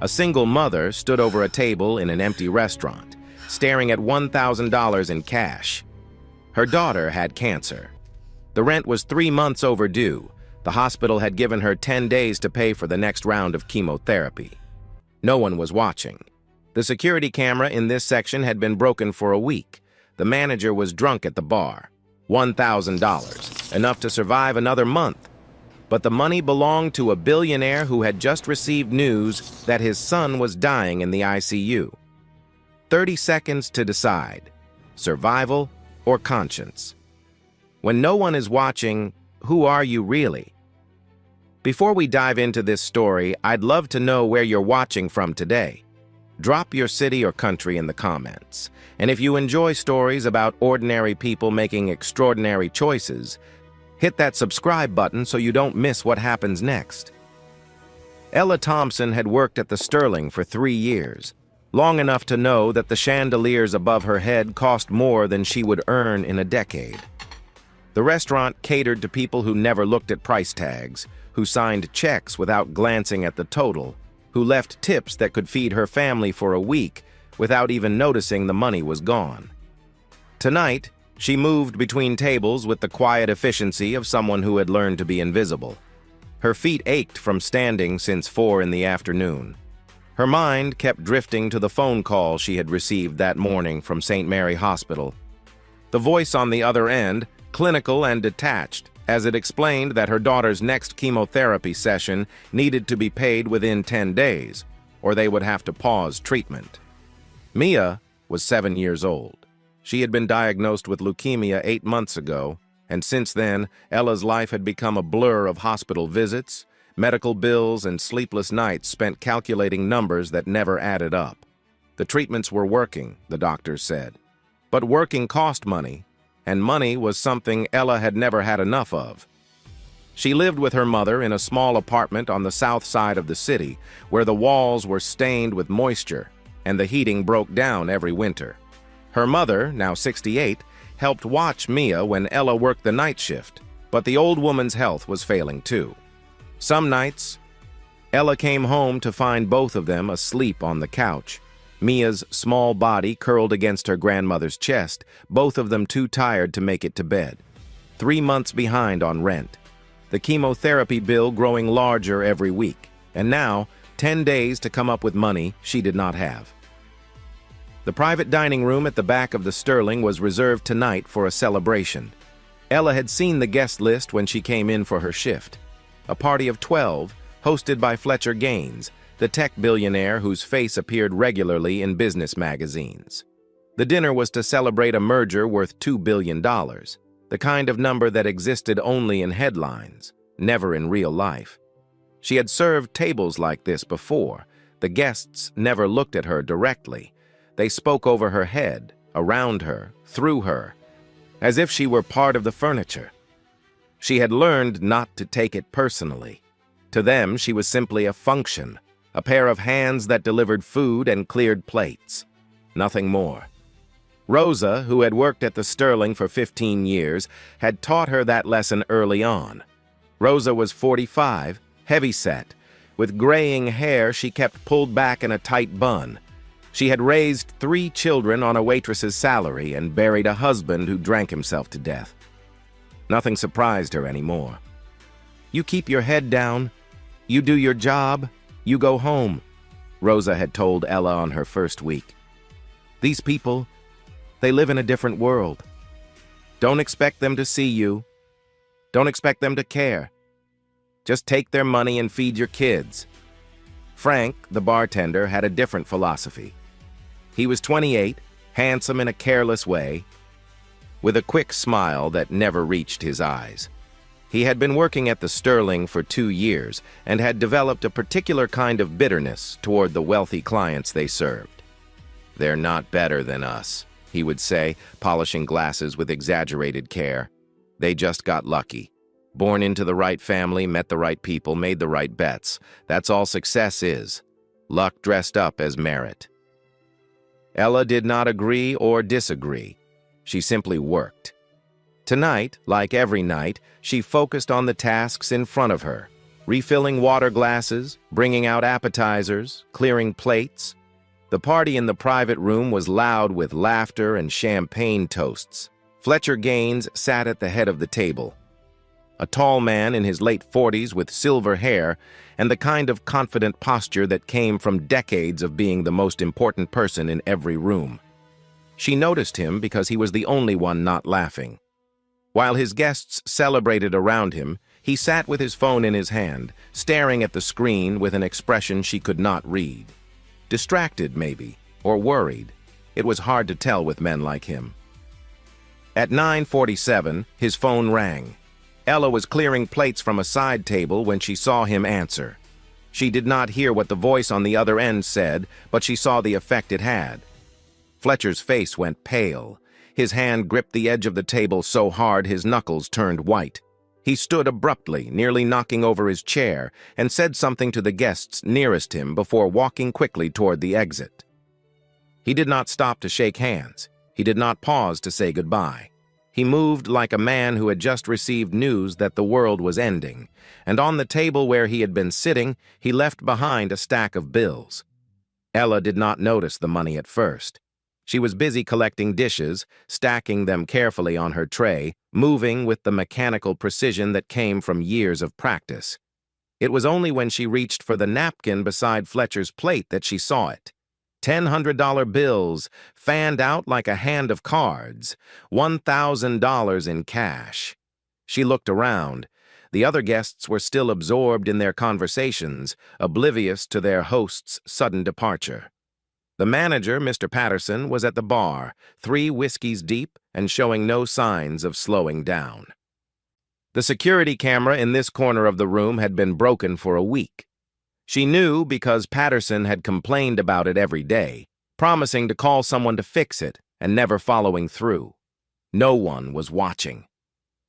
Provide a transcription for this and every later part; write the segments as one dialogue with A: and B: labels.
A: A single mother stood over a table in an empty restaurant, staring at $1,000 in cash. Her daughter had cancer. The rent was 3 months overdue. The hospital had given her 10 days to pay for the next round of chemotherapy. No one was watching. The security camera in this section had been broken for a week. The manager was drunk at the bar. $1,000, enough to survive another month. But the money belonged to a billionaire who had just received news that his son was dying in the ICU. 30 seconds to decide: survival or conscience. When no one is watching, who are you really? Before we dive into this story, I'd love to know where you're watching from today. Drop your city or country in the comments. And if you enjoy stories about ordinary people making extraordinary choices, hit that subscribe button so you don't miss what happens next. Ella Thompson had worked at the Sterling for 3 years, long enough to know that the chandeliers above her head cost more than she would earn in a decade. The restaurant catered to people who never looked at price tags, who signed checks without glancing at the total, who left tips that could feed her family for a week without even noticing the money was gone. Tonight, she moved between tables with the quiet efficiency of someone who had learned to be invisible. Her feet ached from standing since 4 in the afternoon. Her mind kept drifting to the phone call she had received that morning from St. Mary Hospital. The voice on the other end, clinical and detached, as it explained that her daughter's next chemotherapy session needed to be paid within 10 days, or they would have to pause treatment. Mia was 7 years old. She had been diagnosed with leukemia 8 months ago, and since then, Ella's life had become a blur of hospital visits, medical bills, and sleepless nights spent calculating numbers that never added up. The treatments were working, the doctors said. But working cost money, and money was something Ella had never had enough of. She lived with her mother in a small apartment on the south side of the city, where the walls were stained with moisture, and the heating broke down every winter. Her mother, now 68, helped watch Mia when Ella worked the night shift, but the old woman's health was failing too. Some nights, Ella came home to find both of them asleep on the couch. Mia's small body curled against her grandmother's chest, both of them too tired to make it to bed. 3 months behind on rent. The chemotherapy bill growing larger every week, and now 10 days to come up with money she did not have. The private dining room at the back of the Sterling was reserved tonight for a celebration. Ella had seen the guest list when she came in for her shift. A party of 12, hosted by Fletcher Gaines, the tech billionaire whose face appeared regularly in business magazines. The dinner was to celebrate a merger worth $2 billion, the kind of number that existed only in headlines, never in real life. She had served tables like this before. The guests never looked at her directly. They spoke over her head, around her, through her, as if she were part of the furniture. She had learned not to take it personally. To them, she was simply a function, a pair of hands that delivered food and cleared plates. Nothing more. Rosa, who had worked at the Sterling for 15 years, had taught her that lesson early on. Rosa was 45, heavyset. With graying hair she kept pulled back in a tight bun. She had raised 3 children on a waitress's salary and buried a husband who drank himself to death. Nothing surprised her anymore. You keep your head down, you do your job, you go home, Rosa had told Ella on her first week. These people, they live in a different world. Don't expect them to see you. Don't expect them to care. Just take their money and feed your kids. Frank, the bartender, had a different philosophy. He was 28, handsome in a careless way, with a quick smile that never reached his eyes. He had been working at the Sterling for 2 years and had developed a particular kind of bitterness toward the wealthy clients they served. "They're not better than us," he would say, polishing glasses with exaggerated care. "They just got lucky. Born into the right family, met the right people, made the right bets. That's all success is. Luck dressed up as merit." Ella did not agree or disagree. She simply worked. Tonight, like every night, she focused on the tasks in front of her. refilling water glasses, bringing out appetizers, clearing plates. The party in the private room was loud with laughter and champagne toasts. Fletcher Gaines sat at the head of the table. A tall man in his late 40s with silver hair and the kind of confident posture that came from decades of being the most important person in every room. She noticed him because he was the only one not laughing. While his guests celebrated around him, he sat with his phone in his hand, staring at the screen with an expression she could not read. Distracted, maybe, or worried. It was hard to tell with men like him. At 9:47, his phone rang. Ella was clearing plates from a side table when she saw him answer. She did not hear what the voice on the other end said, but she saw the effect it had. Fletcher's face went pale. His hand gripped the edge of the table so hard his knuckles turned white. He stood abruptly, nearly knocking over his chair, and said something to the guests nearest him before walking quickly toward the exit. He did not stop to shake hands. He did not pause to say goodbye. He moved like a man who had just received news that the world was ending, and on the table where he had been sitting, he left behind a stack of bills. Ella did not notice the money at first. She was busy collecting dishes, stacking them carefully on her tray, moving with the mechanical precision that came from years of practice. It was only when she reached for the napkin beside Fletcher's plate that she saw it. $100 bills, fanned out like a hand of cards, $1,000 in cash. She looked around. The other guests were still absorbed in their conversations, oblivious to their host's sudden departure. The manager, Mr. Patterson, was at the bar, 3 whiskeys deep and showing no signs of slowing down. The security camera in this corner of the room had been broken for a week. She knew because Patterson had complained about it every day, promising to call someone to fix it and never following through. No one was watching.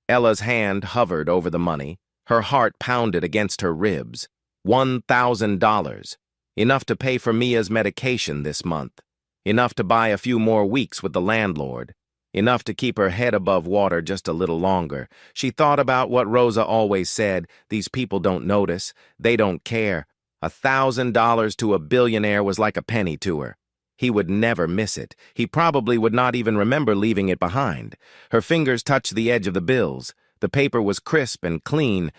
A: Ella's hand hovered over the money. Her heart pounded against her ribs. $1,000. Enough to pay for Mia's medication this month. Enough to buy a few more weeks with the landlord. Enough to keep her head above water just a little longer. She thought about what Rosa always said, these people don't notice, they don't care. $1,000 to a billionaire was like a penny to her. He would never miss it. He probably would not even remember leaving it behind. Her fingers touched the edge of the bills. The paper was crisp and clean,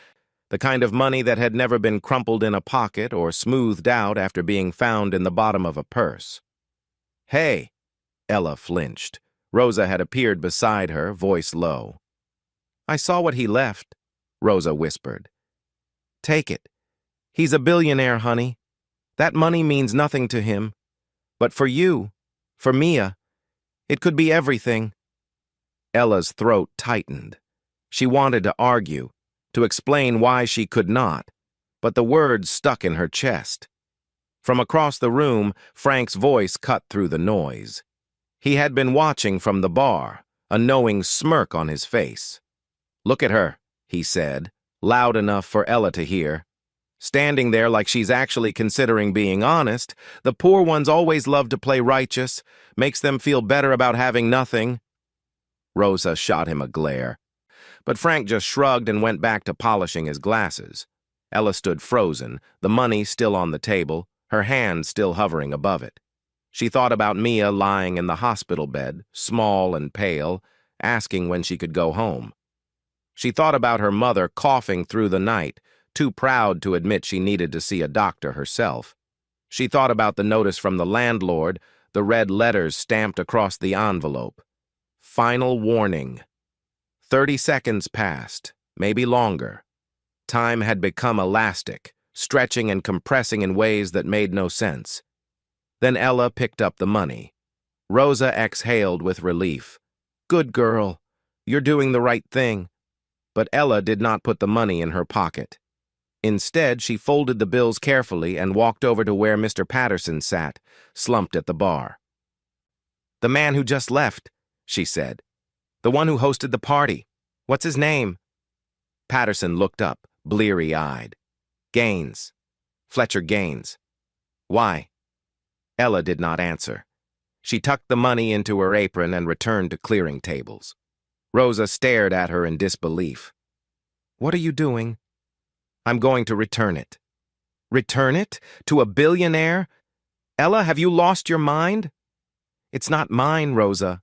A: the kind of money that had never been crumpled in a pocket or smoothed out after being found in the bottom of a purse. "Hey!" Ella flinched. Rosa had appeared beside her, voice low. "I saw what he left," Rosa whispered. "Take it. He's a billionaire, honey. That money means nothing to him. But for you, for Mia, it could be everything." Ella's throat tightened. She wanted to argue, to explain why she could not, but the words stuck in her chest. From across the room, Frank's voice cut through the noise. He had been watching from the bar, a knowing smirk on his face. "Look at her," he said, loud enough for Ella to hear. "Standing there like she's actually considering being honest. The poor ones always love to play righteous, makes them feel better about having nothing." Rosa shot him a glare, but Frank just shrugged and went back to polishing his glasses. Ella stood frozen, the money still on the table, her hand still hovering above it. She thought about Mia lying in the hospital bed, small and pale, asking when she could go home. She thought about her mother coughing through the night, too proud to admit she needed to see a doctor herself. She thought about the notice from the landlord, the red letters stamped across the envelope. Final warning. 30 seconds passed, maybe longer. Time had become elastic, stretching and compressing in ways that made no sense. Then Ella picked up the money. Rosa exhaled with relief. "Good girl. You're doing the right thing." But Ella did not put the money in her pocket. Instead, she folded the bills carefully and walked over to where Mr. Patterson sat, slumped at the bar. "The man who just left," she said. "The one who hosted the party. What's his name?" Patterson looked up, bleary-eyed. "Gaines. Fletcher Gaines." "Why?" Ella did not answer. She tucked the money into her apron and returned to clearing tables. Rosa stared at her in disbelief. "What are you doing?" I'm going to return it. Return it? To a billionaire? Ella, have you lost your mind? It's not mine, Rosa.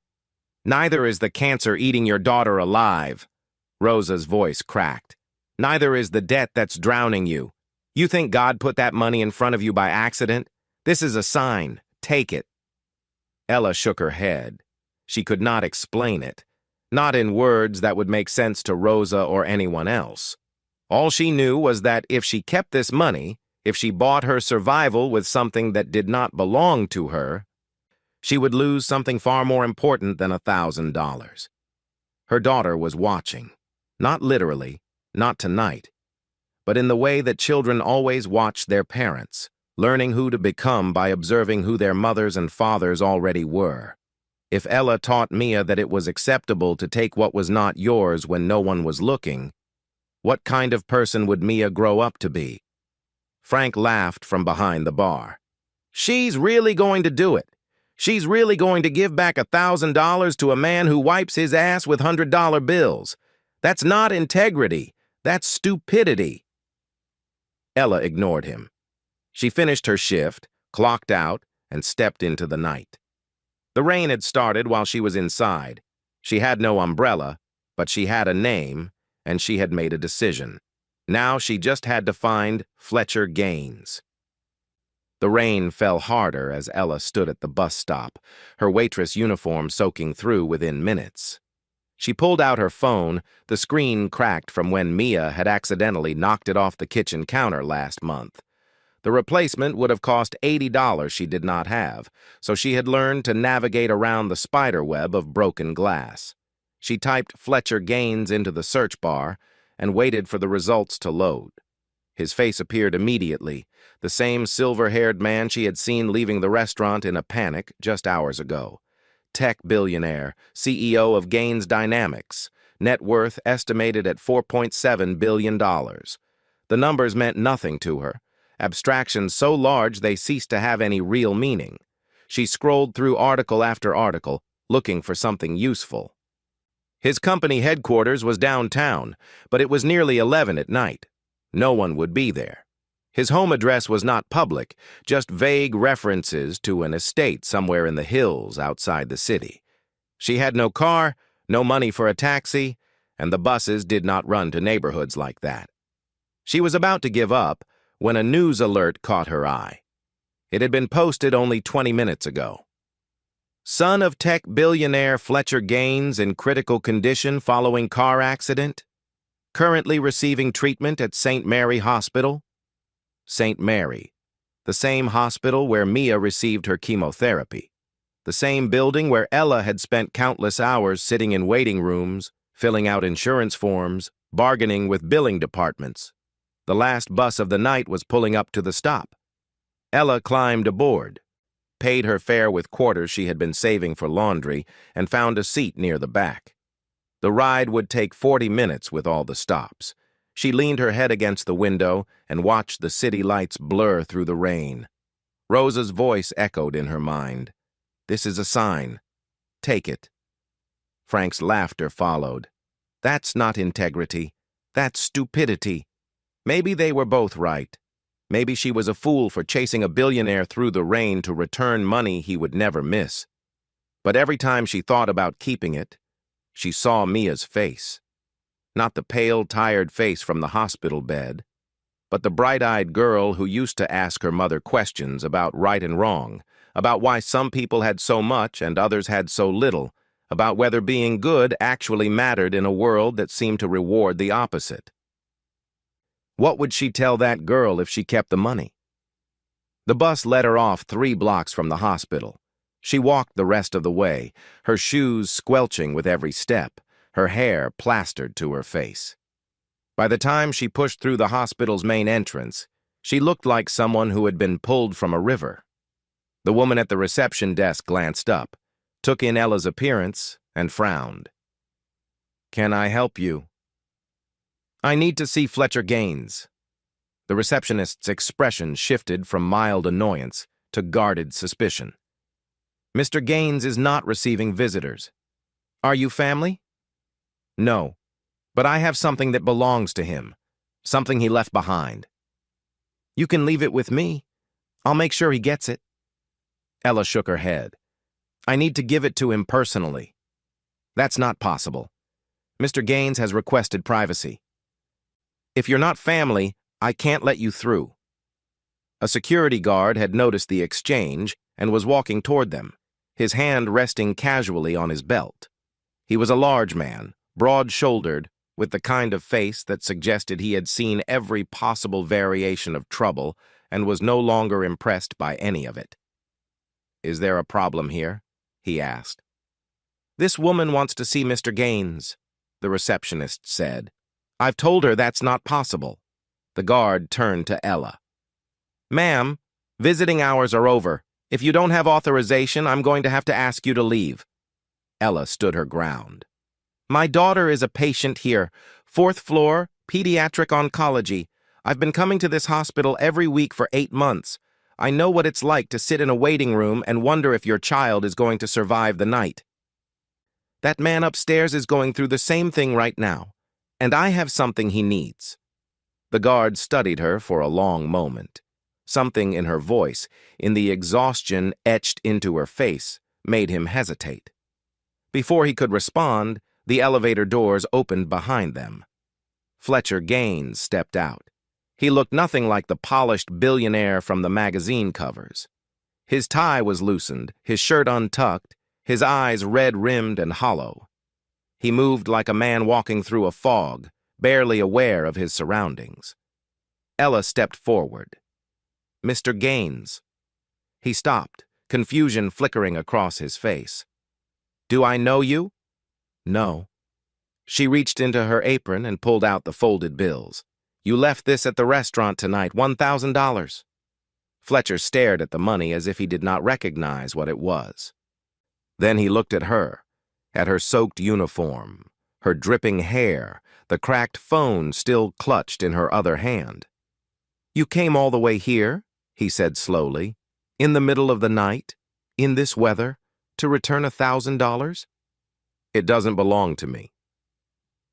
A: Neither is the cancer eating your daughter alive. Rosa's voice cracked. Neither is the debt that's drowning you. You think God put that money in front of you by accident? This is a sign. Take it. Ella shook her head. She could not explain it. Not in words that would make sense to Rosa or anyone else. All she knew was that if she kept this money, if she bought her survival with something that did not belong to her, she would lose something far more important than $1,000. Her daughter was watching. Not literally, not tonight, but in the way that children always watch their parents, learning who to become by observing who their mothers and fathers already were. If Ella taught Mia that it was acceptable to take what was not yours when no one was looking, what kind of person would Mia grow up to be? Frank laughed from behind the bar. She's really going to do it. She's really going to give back $1,000 to a man who wipes his ass with $100 bills. That's not integrity. That's stupidity. Ella ignored him. She finished her shift, clocked out, and stepped into the night. The rain had started while she was inside. She had no umbrella, but she had a name, and she had made a decision. Now she just had to find Fletcher Gaines. The rain fell harder as Ella stood at the bus stop, her waitress uniform soaking through within minutes. She pulled out her phone, the screen cracked from when Mia had accidentally knocked it off the kitchen counter last month. The replacement would have cost $80 she did not have, so she had learned to navigate around the spider web of broken glass. She typed Fletcher Gaines into the search bar and waited for the results to load. His face appeared immediately, the same silver-haired man she had seen leaving the restaurant in a panic just hours ago. Tech billionaire, CEO of Gaines Dynamics, net worth estimated at $4.7 billion. The numbers meant nothing to her, abstractions so large they ceased to have any real meaning. She scrolled through article after article, looking for something useful. His company headquarters was downtown, but it was nearly 11 at night. No one would be there. His home address was not public, just vague references to an estate somewhere in the hills outside the city. She had no car, no money for a taxi, and the buses did not run to neighborhoods like that. She was about to give up when a news alert caught her eye. It had been posted only 20 minutes ago. Son of tech billionaire Fletcher Gaines in critical condition following car accident. Currently receiving treatment at St. Mary Hospital. St. Mary, the same hospital where Mia received her chemotherapy. The same building where Ella had spent countless hours sitting in waiting rooms, filling out insurance forms, bargaining with billing departments. The last bus of the night was pulling up to the stop. Ella climbed aboard, paid her fare with quarters she had been saving for laundry, and found a seat near the back. The ride would take 40 minutes with all the stops. She leaned her head against the window and watched the city lights blur through the rain. Rosa's voice echoed in her mind. This is a sign. Take it. Frank's laughter followed. That's not integrity. That's stupidity. Maybe they were both right. Maybe she was a fool for chasing a billionaire through the rain to return money he would never miss. But every time she thought about keeping it, she saw Mia's face. Not the pale, tired face from the hospital bed, but the bright-eyed girl who used to ask her mother questions about right and wrong, about why some people had so much and others had so little, about whether being good actually mattered in a world that seemed to reward the opposite. What would she tell that girl if she kept the money? The bus let her off 3 blocks from the hospital. She walked the rest of the way, her shoes squelching with every step, her hair plastered to her face. By the time she pushed through the hospital's main entrance, she looked like someone who had been pulled from a river. The woman at the reception desk glanced up, took in Ella's appearance, and frowned. "Can I help you?" "I need to see Fletcher Gaines." The receptionist's expression shifted from mild annoyance to guarded suspicion. "Mr. Gaines is not receiving visitors. Are you family?" "No, but I have something that belongs to him. Something he left behind. You can leave it with me. I'll make sure he gets it. Ella shook her head. I need to give it to him personally. That's not possible. Mr. Gaines has requested privacy. If you're not family, I can't let you through. A security guard had noticed the exchange and was walking toward them, his hand resting casually on his belt. He was a large man, broad-shouldered, with the kind of face that suggested he had seen every possible variation of trouble and was no longer impressed by any of it. Is there a problem here? He asked. This woman wants to see Mr. Gaines, the receptionist said. I've told her that's not possible. The guard turned to Ella. Ma'am, visiting hours are over. If you don't have authorization, I'm going to have to ask you to leave. Ella stood her ground. My daughter is a patient here, 4th floor, pediatric oncology. I've been coming to this hospital every week for 8 months. I know what it's like to sit in a waiting room and wonder if your child is going to survive the night. That man upstairs is going through the same thing right now, and I have something he needs. The guard studied her for a long moment. Something in her voice, in the exhaustion etched into her face, made him hesitate. Before he could respond, the elevator doors opened behind them. Fletcher Gaines stepped out. He looked nothing like the polished billionaire from the magazine covers. His tie was loosened, his shirt untucked, his eyes red-rimmed and hollow. He moved like a man walking through a fog, barely aware of his surroundings. Ella stepped forward. Mr. Gaines. He stopped, confusion flickering across his face. Do I know you? No. She reached into her apron and pulled out the folded bills. You left this at the restaurant tonight, $1,000. Fletcher stared at the money as if he did not recognize what it was. Then he looked at her soaked uniform, her dripping hair, the cracked phone still clutched in her other hand. You came all the way here, he said slowly, in the middle of the night, in this weather, to return $1,000? It doesn't belong to me.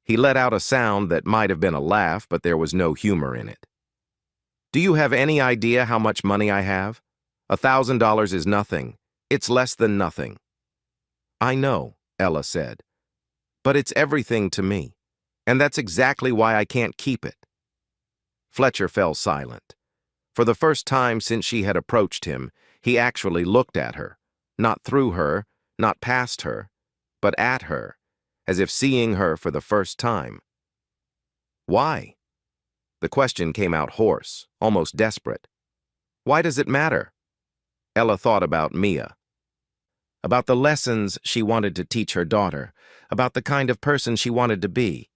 A: He let out a sound that might have been a laugh, but there was no humor in it. Do you have any idea how much money I have? $1,000 is nothing. It's less than nothing. I know, Ella said, but it's everything to me, and that's exactly why I can't keep it. Fletcher fell silent. For the first time since she had approached him, he actually looked at her, not through her, not past her, but at her, as if seeing her for the first time. Why? The question came out hoarse, almost desperate. Why does it matter? Ella thought about Mia, about the lessons she wanted to teach her daughter, about the kind of person she wanted to be.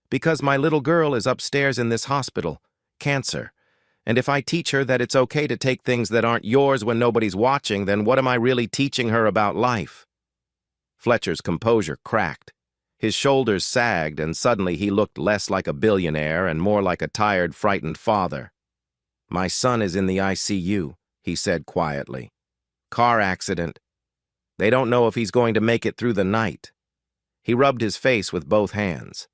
A: Because my little girl is upstairs in this hospital, cancer, and if I teach her that it's okay to take things that aren't yours when nobody's watching, then what am I really teaching her about life? Fletcher's composure cracked. His shoulders sagged, and suddenly he looked less like a billionaire and more like a tired, frightened father. My son is in the ICU, he said quietly. Car accident. They don't know if he's going to make it through the night. He rubbed his face with both hands.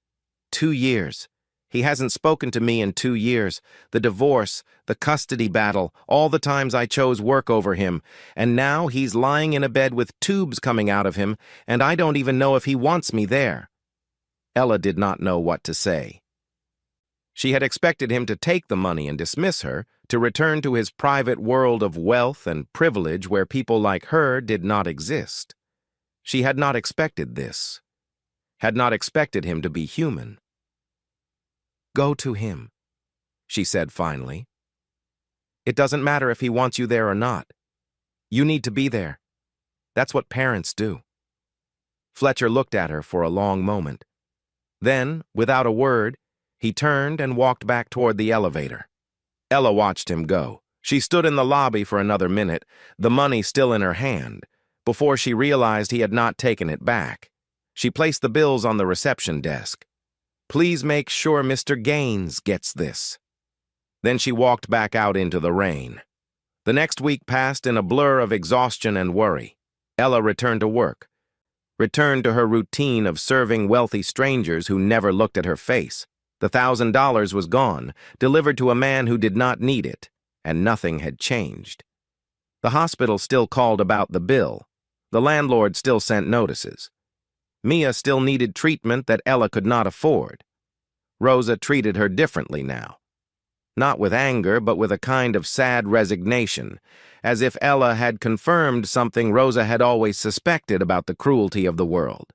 A: 2 years. He hasn't spoken to me in 2 years. The divorce, the custody battle, all the times I chose work over him. And now he's lying in a bed with tubes coming out of him, and I don't even know if he wants me there. Ella did not know what to say. She had expected him to take the money and dismiss her, to return to his private world of wealth and privilege where people like her did not exist. She had not expected this. Had not expected him to be human. Go to him, she said finally. It doesn't matter if he wants you there or not. You need to be there. That's what parents do. Fletcher looked at her for a long moment. Then, without a word, he turned and walked back toward the elevator. Ella watched him go. She stood in the lobby for another minute, the money still in her hand, before she realized he had not taken it back. She placed the bills on the reception desk. Please make sure Mr. Gaines gets this. Then she walked back out into the rain. The next week passed in a blur of exhaustion and worry. Ella returned to work, returned to her routine of serving wealthy strangers who never looked at her face. The $1,000 was gone, delivered to a man who did not need it, and nothing had changed. The hospital still called about the bill. The landlord still sent notices. Mia still needed treatment that Ella could not afford. Rosa treated her differently now. Not with anger, but with a kind of sad resignation, as if Ella had confirmed something Rosa had always suspected about the cruelty of the world.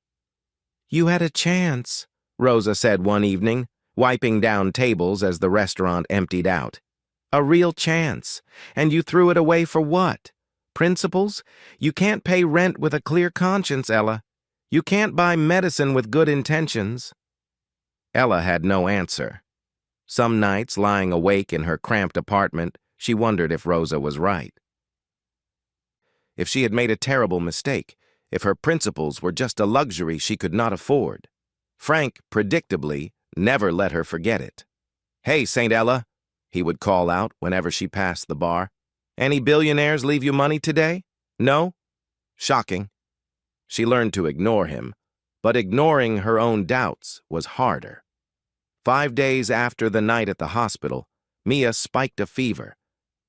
A: "You had a chance," Rosa said one evening, wiping down tables as the restaurant emptied out. "A real chance. And you threw it away for what? Principles? You can't pay rent with a clear conscience, Ella. You can't buy medicine with good intentions." Ella had no answer. Some nights, lying awake in her cramped apartment, she wondered if Rosa was right. If she had made a terrible mistake, if her principles were just a luxury she could not afford. Frank, predictably, never let her forget it. "Hey, St. Ella," he would call out whenever she passed the bar. "Any billionaires leave you money today? No? Shocking." She learned to ignore him, but ignoring her own doubts was harder. 5 days after the night at the hospital, Mia spiked a fever.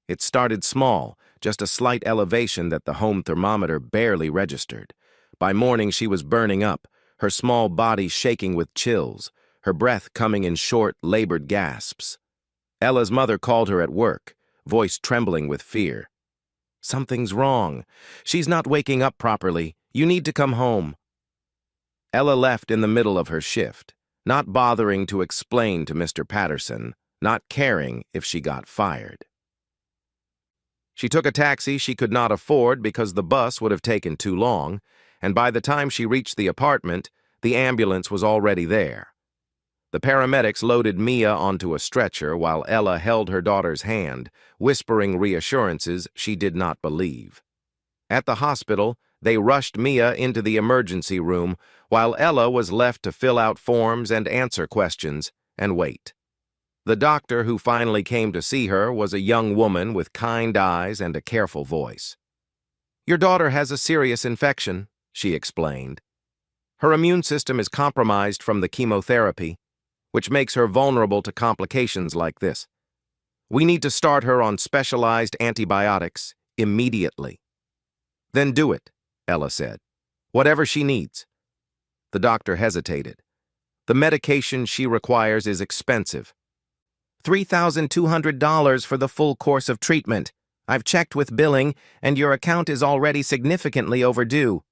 A: It started small, just a slight elevation that the home thermometer barely registered. By morning she was burning up, her small body shaking with chills, her breath coming in short, labored gasps. Ella's mother called her at work, voice trembling with fear. "Something's wrong. She's not waking up properly. You need to come home." Ella left in the middle of her shift, not bothering to explain to Mr. Patterson, not caring if she got fired. She took a taxi she could not afford because the bus would have taken too long, and by the time she reached the apartment, the ambulance was already there. The paramedics loaded Mia onto a stretcher while Ella held her daughter's hand, whispering reassurances she did not believe. At the hospital, they rushed Mia into the emergency room while Ella was left to fill out forms and answer questions and wait. The doctor who finally came to see her was a young woman with kind eyes and a careful voice. "Your daughter has a serious infection," she explained. "Her immune system is compromised from the chemotherapy, which makes her vulnerable to complications like this. We need to start her on specialized antibiotics immediately." "Then do it," Ella said. "Whatever she needs." The doctor hesitated. "The medication she requires is expensive." $3,200 for the full course of treatment. I've checked with billing, and your account is already significantly overdue.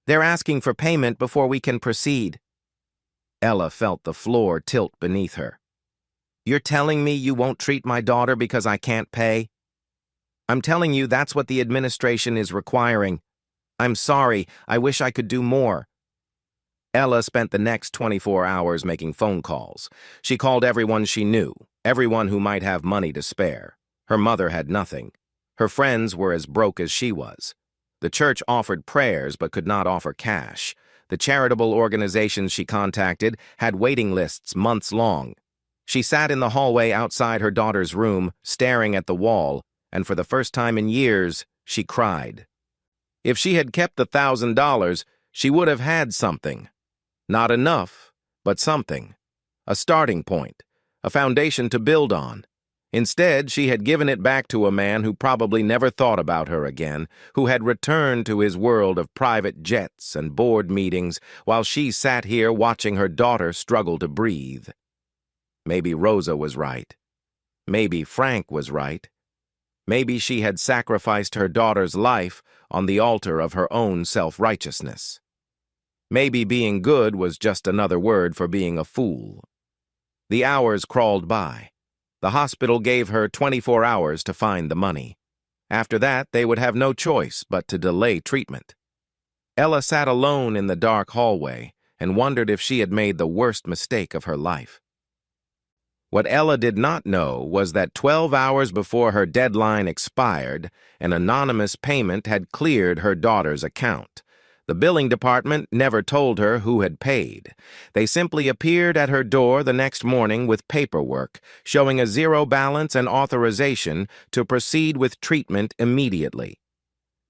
A: They're asking for payment before we can proceed." Ella felt the floor tilt beneath her. "You're telling me you won't treat my daughter because I can't pay?" "I'm telling you that's what the administration is requiring. I'm sorry, I wish I could do more." Ella spent the next 24 hours making phone calls. She called everyone she knew, everyone who might have money to spare. Her mother had nothing. Her friends were as broke as she was. The church offered prayers but could not offer cash. The charitable organizations she contacted had waiting lists months long. She sat in the hallway outside her daughter's room, staring at the wall, and for the first time in years, she cried. If she had kept the $1,000, she would have had something. Not enough, but something. A starting point, a foundation to build on. Instead, she had given it back to a man who probably never thought about her again, who had returned to his world of private jets and board meetings while she sat here watching her daughter struggle to breathe. Maybe Rosa was right. Maybe Frank was right. Maybe she had sacrificed her daughter's life on the altar of her own self-righteousness. Maybe being good was just another word for being a fool. The hours crawled by. The hospital gave her 24 hours to find the money. After that, they would have no choice but to delay treatment. Ella sat alone in the dark hallway and wondered if she had made the worst mistake of her life. What Ella did not know was that 12 hours before her deadline expired, an anonymous payment had cleared her daughter's account. The billing department never told her who had paid. They simply appeared at her door the next morning with paperwork showing a zero balance and authorization to proceed with treatment immediately.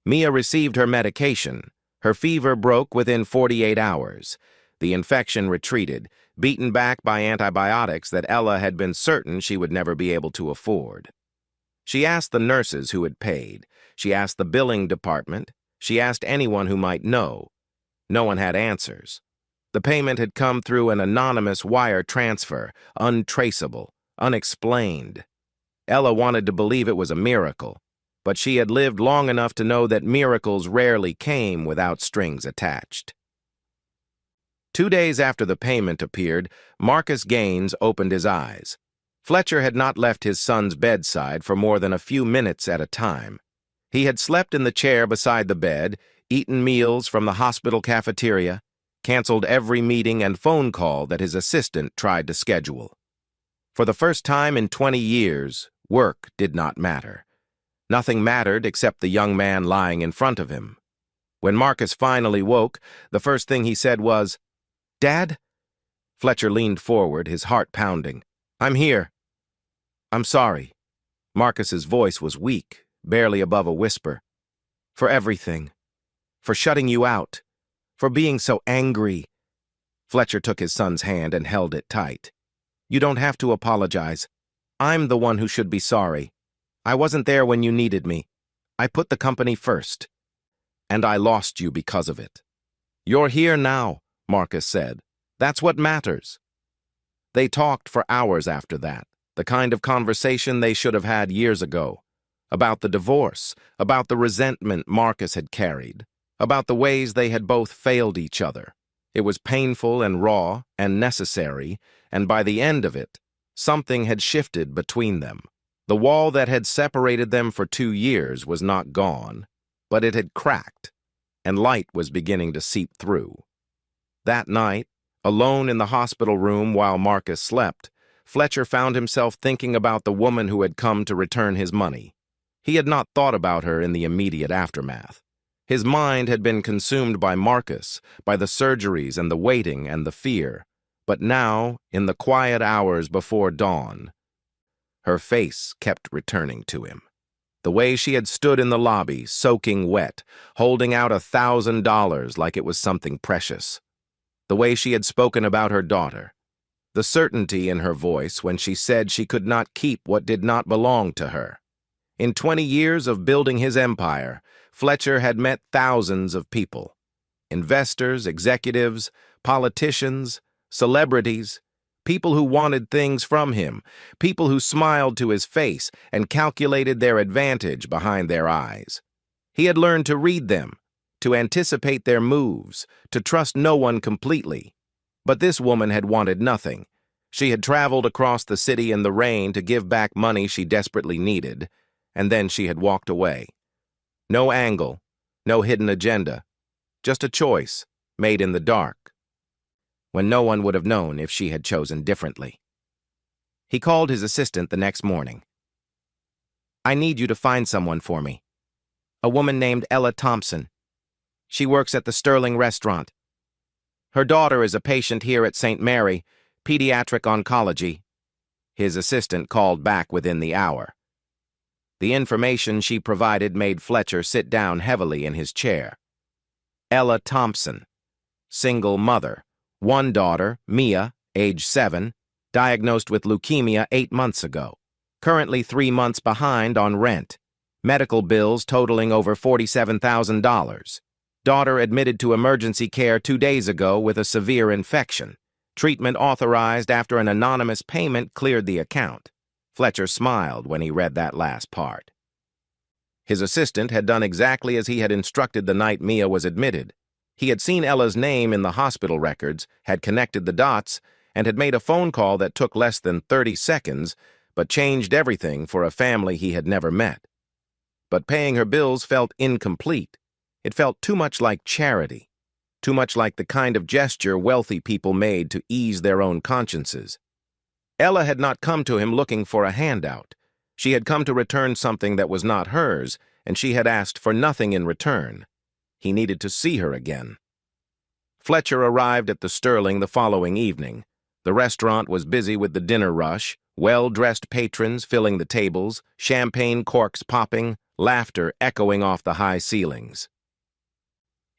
A: Mia received her medication. Her fever broke within 48 hours. The infection retreated, beaten back by antibiotics that Ella had been certain she would never be able to afford. She asked the nurses who had paid. She asked the billing department. She asked anyone who might know. No one had answers. The payment had come through an anonymous wire transfer, untraceable, unexplained. Ella wanted to believe it was a miracle, but she had lived long enough to know that miracles rarely came without strings attached. 2 days after the payment appeared, Marcus Gaines opened his eyes. Fletcher had not left his son's bedside for more than a few minutes at a time. He had slept in the chair beside the bed, eaten meals from the hospital cafeteria, canceled every meeting and phone call that his assistant tried to schedule. For the first time in 20 years, work did not matter. Nothing mattered except the young man lying in front of him. When Marcus finally woke, the first thing he said was, "Dad?" Fletcher leaned forward, his heart pounding. "I'm here." "I'm sorry." Marcus's voice was weak, barely above a whisper. "For everything. For shutting you out. For being so angry." Fletcher took his son's hand and held it tight. "You don't have to apologize. I'm the one who should be sorry. I wasn't there when you needed me. I put the company first. And I lost you because of it. You're here now," Marcus said. "That's what matters." They talked for hours after that, the kind of conversation they should have had years ago. About the divorce, about the resentment Marcus had carried, about the ways they had both failed each other. It was painful and raw and necessary, and by the end of it, something had shifted between them. The wall that had separated them for 2 years was not gone, but it had cracked, and light was beginning to seep through. That night, alone in the hospital room while Marcus slept, Fletcher found himself thinking about the woman who had come to return his money. He had not thought about her in the immediate aftermath. His mind had been consumed by Marcus, by the surgeries and the waiting and the fear. But now, in the quiet hours before dawn, her face kept returning to him. The way she had stood in the lobby, soaking wet, holding out $1,000 like it was something precious. The way she had spoken about her daughter. The certainty in her voice when she said she could not keep what did not belong to her. In 20 years of building his empire, Fletcher had met thousands of people. Investors, executives, politicians, celebrities, people who wanted things from him, people who smiled to his face and calculated their advantage behind their eyes. He had learned to read them, to anticipate their moves, to trust no one completely. But this woman had wanted nothing. She had traveled across the city in the rain to give back money she desperately needed, and then she had walked away. No angle, no hidden agenda, just a choice made in the dark, when no one would have known if she had chosen differently. He called his assistant the next morning. "I need you to find someone for me. A woman named Ella Thompson. She works at the Sterling restaurant. Her daughter is a patient here at St. Mary, pediatric oncology." His assistant called back within the hour. The information she provided made Fletcher sit down heavily in his chair. Ella Thompson, single mother, one daughter, Mia, age 7, diagnosed with leukemia 8 months ago, currently 3 months behind on rent, medical bills totaling over $47,000. Daughter admitted to emergency care 2 days ago with a severe infection. Treatment authorized after an anonymous payment cleared the account. Fletcher smiled when he read that last part. His assistant had done exactly as he had instructed the night Mia was admitted. He had seen Ella's name in the hospital records, had connected the dots, and had made a phone call that took less than 30 seconds, but changed everything for a family he had never met. But paying her bills felt incomplete. It felt too much like charity, too much like the kind of gesture wealthy people made to ease their own consciences. Ella had not come to him looking for a handout. She had come to return something that was not hers, and she had asked for nothing in return. He needed to see her again. Fletcher arrived at the Sterling the following evening. The restaurant was busy with the dinner rush, well-dressed patrons filling the tables, champagne corks popping, laughter echoing off the high ceilings.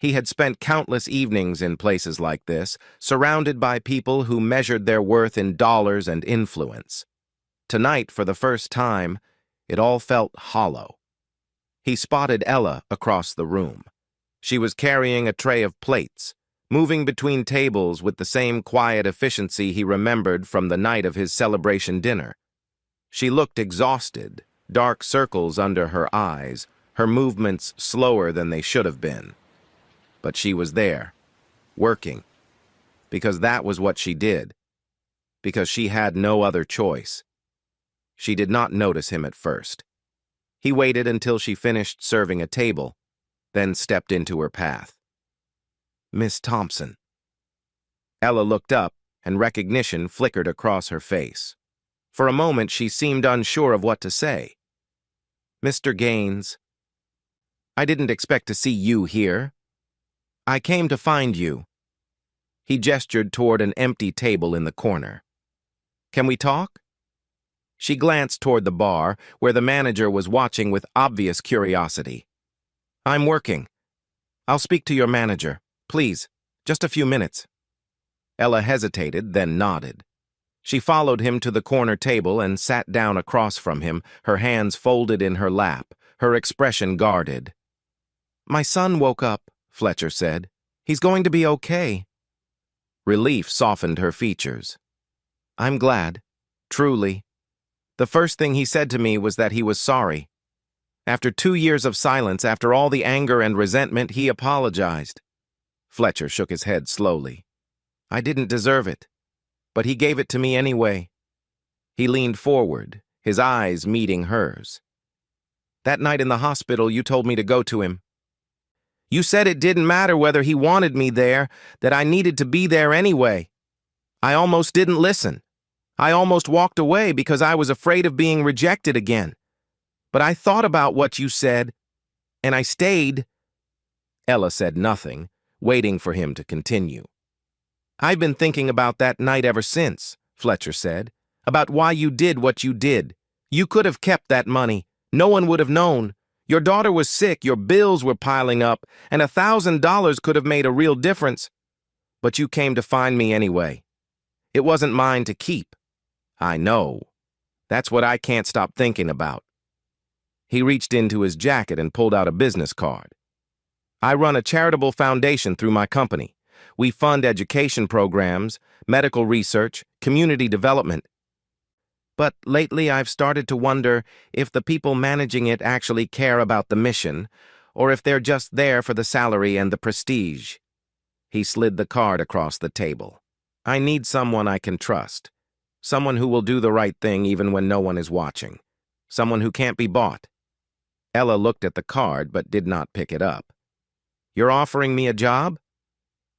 A: He had spent countless evenings in places like this, surrounded by people who measured their worth in dollars and influence. Tonight, for the first time, it all felt hollow. He spotted Ella across the room. She was carrying a tray of plates, moving between tables with the same quiet efficiency he remembered from the night of his celebration dinner. She looked exhausted, dark circles under her eyes, her movements slower than they should have been. But she was there, working, because that was what she did, because she had no other choice. She did not notice him at first. He waited until she finished serving a table, then stepped into her path. "Miss Thompson." Ella looked up, and recognition flickered across her face. For a moment, she seemed unsure of what to say. "Mr. Gaines, I didn't expect to see you here. I came to find you." He gestured toward an empty table in the corner. "Can we talk?" She glanced toward the bar, where the manager was watching with obvious curiosity. "I'm working. I'll speak to your manager. Please, just a few minutes." Ella hesitated, then nodded. She followed him to the corner table and sat down across from him, her hands folded in her lap, her expression guarded. "My son woke up," Fletcher said. "He's going to be okay." Relief softened her features. "I'm glad. Truly. The first thing he said to me was that he was sorry. After 2 years of silence, after all the anger and resentment, he apologized." Fletcher shook his head slowly. "I didn't deserve it, but he gave it to me anyway." He leaned forward, his eyes meeting hers. "That night in the hospital, you told me to go to him. You said it didn't matter whether he wanted me there, that I needed to be there anyway. I almost didn't listen. I almost walked away because I was afraid of being rejected again. But I thought about what you said, and I stayed." Ella said nothing, waiting for him to continue. "I've been thinking about that night ever since," Fletcher said, "about why you did what you did. You could have kept that money. No one would have known. Your daughter was sick, your bills were piling up, and $1,000 could have made a real difference. But you came to find me anyway. It wasn't mine to keep. I know. That's what I can't stop thinking about." He reached into his jacket and pulled out a business card. "I run a charitable foundation through my company. We fund education programs, medical research, community development. But lately I've started to wonder if the people managing it actually care about the mission, or if they're just there for the salary and the prestige." He slid the card across the table. "I need someone I can trust. Someone who will do the right thing even when no one is watching. Someone who can't be bought." Ella looked at the card but did not pick it up. "You're offering me a job?"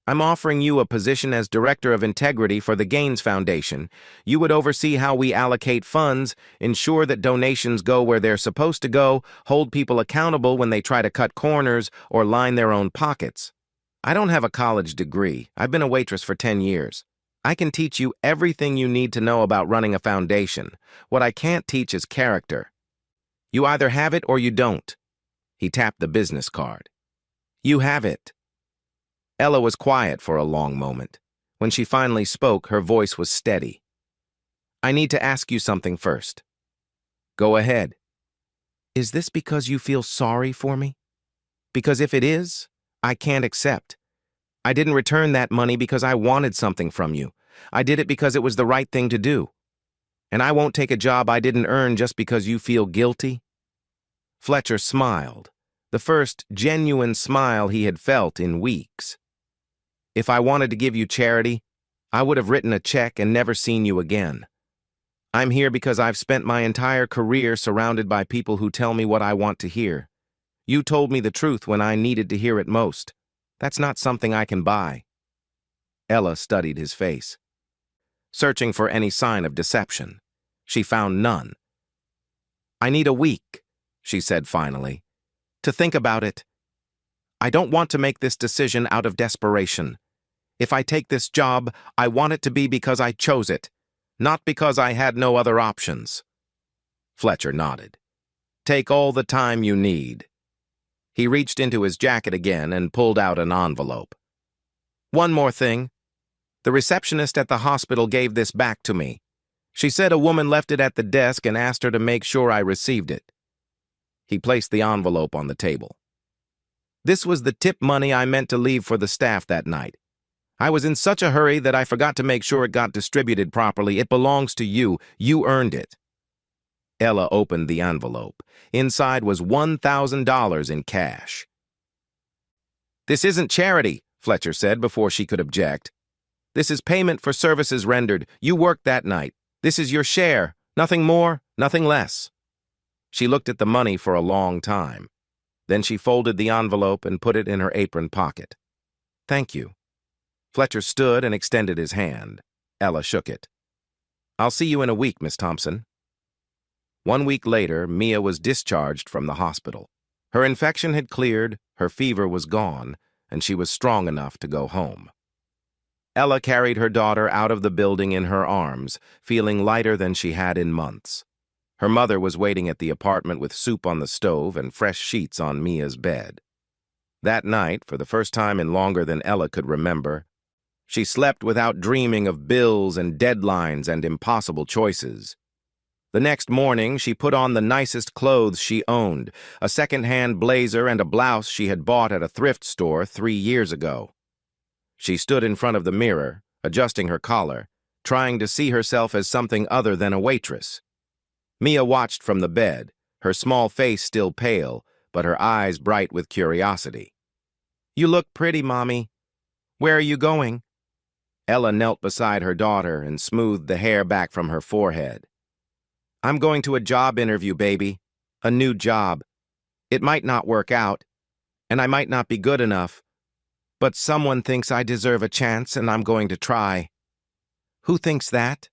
A: "I'm offering you a position as Director of Integrity for the Gaines Foundation. You would oversee how we allocate funds, ensure that donations go where they're supposed to go, hold people accountable when they try to cut corners or line their own pockets. I don't have a college degree. I've been a waitress for 10 years. I can teach you everything you need to know about running a foundation. What I can't teach is character. You either have it or you don't." He tapped the business card. "You have it." Ella was quiet for a long moment. When she finally spoke, her voice was steady. "I need to ask you something first." "Go ahead." "Is this because you feel sorry for me? Because if it is, I can't accept. I didn't return that money because I wanted something from you. I did it because it was the right thing to do. And I won't take a job I didn't earn just because you feel guilty." Fletcher smiled, the first genuine smile he had felt in weeks. "If I wanted to give you charity, I would have written a check and never seen you again. I'm here because I've spent my entire career surrounded by people who tell me what I want to hear. You told me the truth when I needed to hear it most. That's not something I can buy." Ella studied his face, searching for any sign of deception. She found none. "I need a week," she said finally, "to think about it. I don't want to make this decision out of desperation. If I take this job, I want it to be because I chose it, not because I had no other options." Fletcher nodded. "Take all the time you need." He reached into his jacket again and pulled out an envelope. "One more thing. The receptionist at the hospital gave this back to me. She said a woman left it at the desk and asked her to make sure I received it." He placed the envelope on the table. "This was the tip money I meant to leave for the staff that night. I was in such a hurry that I forgot to make sure it got distributed properly. It belongs to you. You earned it." Ella opened the envelope. Inside was $1,000 in cash. "This isn't charity," Fletcher said before she could object. "This is payment for services rendered. You worked that night. This is your share. Nothing more, nothing less." She looked at the money for a long time. Then she folded the envelope and put it in her apron pocket. "Thank you." Fletcher stood and extended his hand. Ella shook it. "I'll see you in a week, Miss Thompson." 1 week later, Mia was discharged from the hospital. Her infection had cleared, her fever was gone, and she was strong enough to go home. Ella carried her daughter out of the building in her arms, feeling lighter than she had in months. Her mother was waiting at the apartment with soup on the stove and fresh sheets on Mia's bed. That night, for the first time in longer than Ella could remember, she slept without dreaming of bills and deadlines and impossible choices. The next morning, she put on the nicest clothes she owned, a second-hand blazer and a blouse she had bought at a thrift store 3 years ago. She stood in front of the mirror, adjusting her collar, trying to see herself as something other than a waitress. Mia watched from the bed, her small face still pale, but her eyes bright with curiosity. "You look pretty, Mommy. Where are you going?" Ella knelt beside her daughter and smoothed the hair back from her forehead. "I'm going to a job interview, baby. A new job. It might not work out, and I might not be good enough, but someone thinks I deserve a chance and I'm going to try." "Who thinks that?"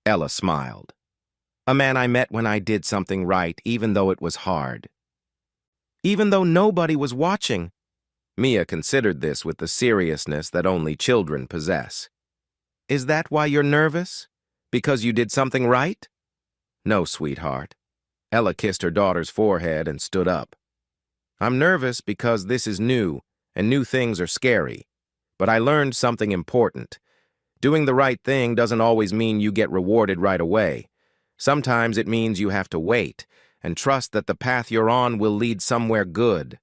A: Ella smiled. "A man I met when I did something right, even though it was hard." "Even though nobody was watching?" Mia considered this with the seriousness that only children possess. "Is that why you're nervous? Because you did something right?" "No, sweetheart." Ella kissed her daughter's forehead and stood up. "I'm nervous because this is new, and new things are scary. But I learned something important. Doing the right thing doesn't always mean you get rewarded right away. Sometimes it means you have to wait and trust that the path you're on will lead somewhere good."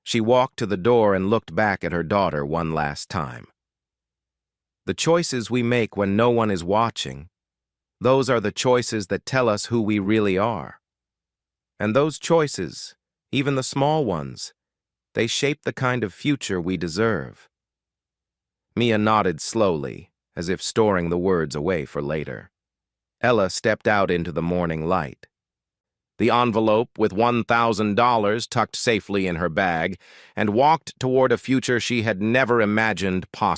A: She walked to the door and looked back at her daughter one last time. The choices we make when no one is watching, those are the choices that tell us who we really are. And those choices, even the small ones, they shape the kind of future we deserve. Mia nodded slowly, as if storing the words away for later. Ella stepped out into the morning light. The envelope with $1,000 tucked safely in her bag, and walked toward a future she had never imagined possible.